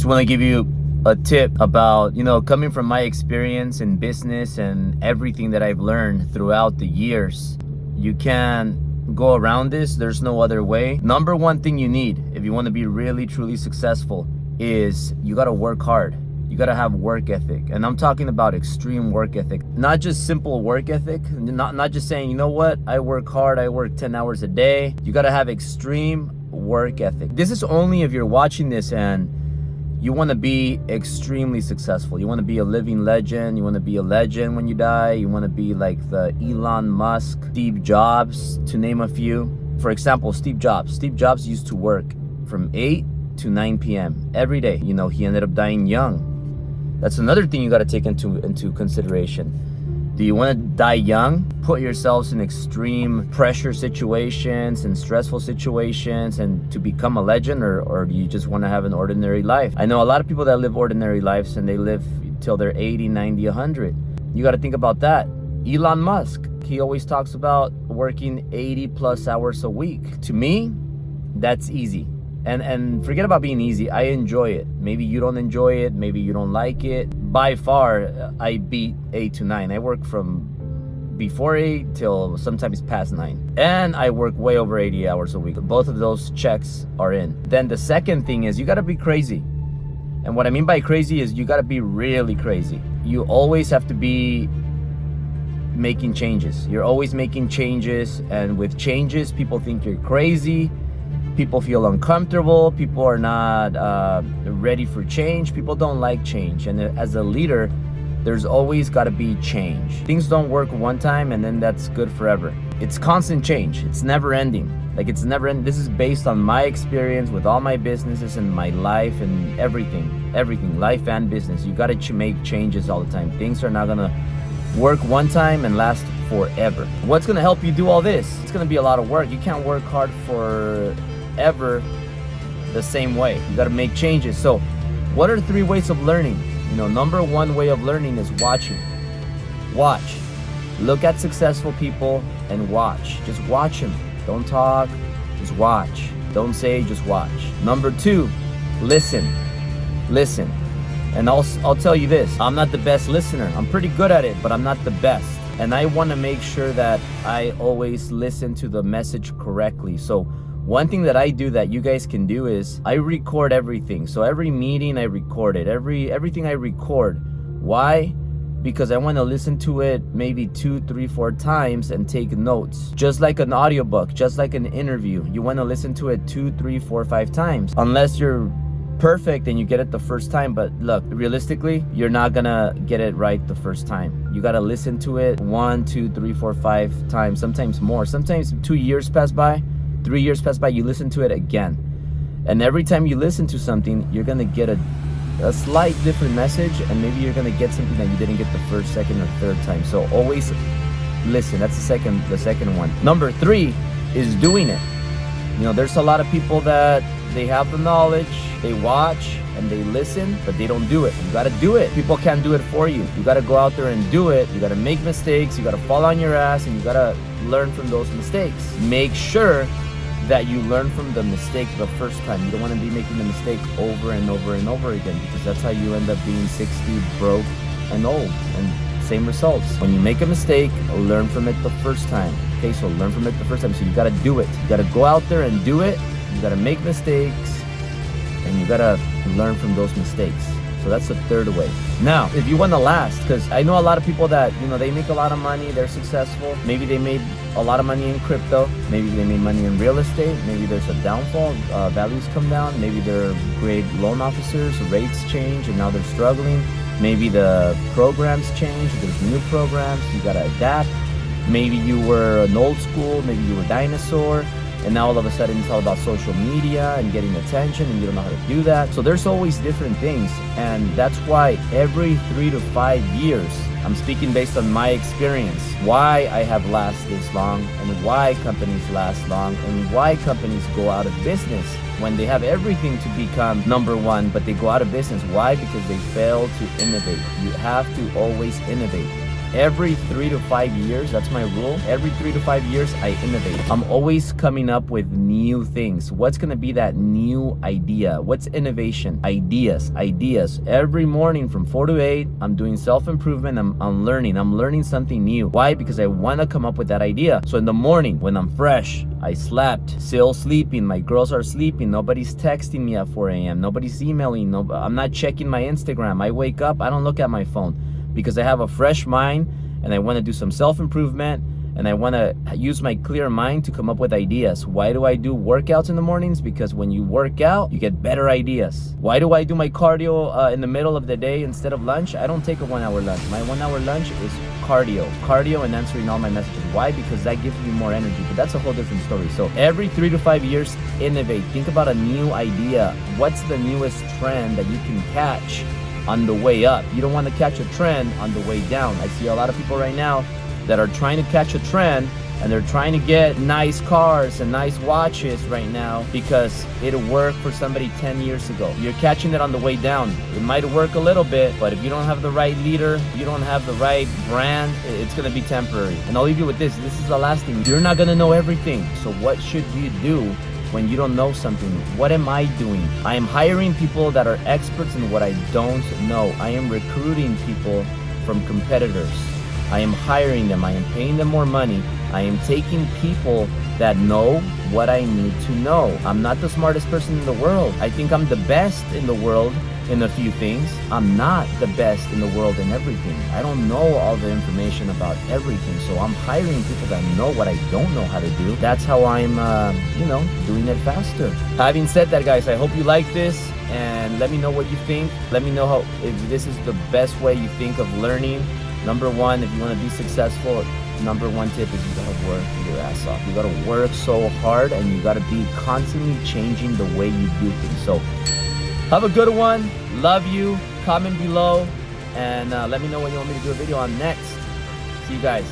want to give you a tip about, coming from my experience in business and everything that I've learned throughout the years. You can go around this. There's no other way. Number one thing you need if you want to be really, truly successful is you got to work hard. You got to have work ethic. And I'm talking about extreme work ethic, not just simple work ethic, not just saying, you know what, I work hard, I work 10 hours a day. You got to have extreme work ethic. This is only if you're watching this and you want to be extremely successful. You want to be a living legend. You want to be a legend when you die. You want to be like the Elon Musk, Steve Jobs, to name a few. For example, Steve Jobs. Steve Jobs used to work from 8 to 9 p.m. every day. He ended up dying young. That's another thing you got to take into consideration. Do you want to die young? Put yourselves in extreme pressure situations and stressful situations and to become a legend, or do you just want to have an ordinary life? I know a lot of people that live ordinary lives and they live till they're 80, 90, 100. You got to think about that. Elon Musk, he always talks about working 80 plus hours a week. To me, that's easy. And forget about being easy. I enjoy it. Maybe you don't enjoy it. Maybe you don't like it. By far, I beat 8 to 9. I work from before 8 till sometimes past 9. And I work way over 80 hours a week. Both of those checks are in. Then the second thing is you got to be crazy. And what I mean by crazy is you got to be really crazy. You always have to be making changes. You're always making changes. And with changes, people think you're crazy. People feel uncomfortable. People are not ready for change. People don't like change. And as a leader, there's always got to be change. Things don't work one time and then that's good forever. It's constant change. It's never ending. It's never ending. This is based on my experience with all my businesses and my life and everything, life and business. You got to make changes all the time. Things are not going to work one time and last forever. What's going to help you do all this? It's going to be a lot of work. You can't work hard forever the same way. You got to make changes. So what are 3 ways of learning? Number 1 way of learning is watching. Watch. Look at successful people and watch. Just watch them. Don't talk, just watch. Don't say, just watch. Number 2, listen. And I'll tell you this, I'm not the best listener. I'm pretty good at it, but I'm not the best. And I want to make sure that I always listen to the message correctly. So one thing that I do that you guys can do is I record everything. So every meeting I record it, everything I record. Why? Because I want to listen to it maybe 2, 3, 4 times and take notes. Just like an audiobook, just like an interview. You want to listen to it 2, 3, 4, 5 times. Unless you're perfect and you get it the first time. But look, realistically, you're not gonna get it right the first time. You gotta listen to it 1, 2, 3, 4, 5 times, sometimes more. Sometimes 2 years pass by, 3 years pass by, you listen to it again. And every time you listen to something, you're gonna get a slight different message, and maybe you're gonna get something that you didn't get the first, second, or third time. So always listen. That's the second one. Number 3 is doing it. There's a lot of people that they have the knowledge, they watch and they listen, but they don't do it. You gotta do it. People can't do it for you. You gotta go out there and do it. You gotta make mistakes. You gotta fall on your ass, and you gotta learn from those mistakes. Make sure that you learn from the mistake the first time. You don't want to be making the mistake over and over and over again, because that's how you end up being 60, broke, and old, and same results. When you make a mistake, learn from it the first time. Okay, so learn from it the first time. So you got to do it. You got to go out there and do it. You got to make mistakes, and you got to learn from those mistakes. So that's the third way. Now, if you want to last, because I know a lot of people that, they make a lot of money, they're successful. Maybe they made a lot of money in crypto. Maybe they made money in real estate. Maybe there's a downfall, values come down. Maybe they're great loan officers, rates change, and now they're struggling. Maybe the programs change, there's new programs, you got to adapt. Maybe you were an old school, maybe you were a dinosaur, and now all of a sudden it's all about social media and getting attention, and you don't know how to do that. So there's always different things, and that's why every 3 to 5 years, I'm speaking based on my experience, why I have lasted this long, and why companies last long, and why companies go out of business when they have everything to become number one, but they go out of business. Why? Because they fail to innovate. You have to always innovate. Every 3 to 5 years, that's my rule. Every 3 to 5 years, I innovate. I'm always coming up with new things. What's gonna be that new idea? What's innovation? Ideas. Every morning from 4 to 8, I'm doing self-improvement. I'm learning something new. Why? Because I wanna come up with that idea. So in the morning, when I'm fresh, I slept, still sleeping, my girls are sleeping, nobody's texting me at 4 a.m., nobody's emailing, I'm not checking my Instagram. I wake up, I don't look at my phone because I have a fresh mind and I want to do some self-improvement and I want to use my clear mind to come up with ideas. Why do I do workouts in the mornings? Because when you work out, you get better ideas. Why do I do my cardio in the middle of the day instead of lunch? I don't take a 1 hour lunch. My 1 hour lunch is cardio and answering all my messages. Why? Because that gives me more energy, but that's a whole different story. So every 3 to 5 years, innovate. Think about a new idea. What's the newest trend that you can catch on the way up? You don't want to catch a trend on the way down. I see a lot of people right now that are trying to catch a trend and they're trying to get nice cars and nice watches right now because it worked for somebody 10 years ago. You're catching it on the way down. It might work a little bit, but if you don't have the right leader, you don't have the right brand, it's gonna be temporary. And I'll leave you with this. This is the last thing. You're not gonna know everything. So what should you do when you don't know something? What am I doing? I am hiring people that are experts in what I don't know. I am recruiting people from competitors. I am hiring them. I am paying them more money. I am taking people that know what I need to know. I'm not the smartest person in the world. I think I'm the best in the world in a few things. I'm not the best in the world in everything. I don't know all the information about everything. So I'm hiring people that know what I don't know how to do. That's how I'm, doing it faster. Having said that, guys, I hope you like this and let me know what you think. Let me know if this is the best way you think of learning. Number one, if you want to be successful, number one tip is you gotta work your ass off. You gotta work so hard and you gotta be constantly changing the way you do things. So have a good one. Love you. Comment below and let me know what you want me to do a video on next. See you guys.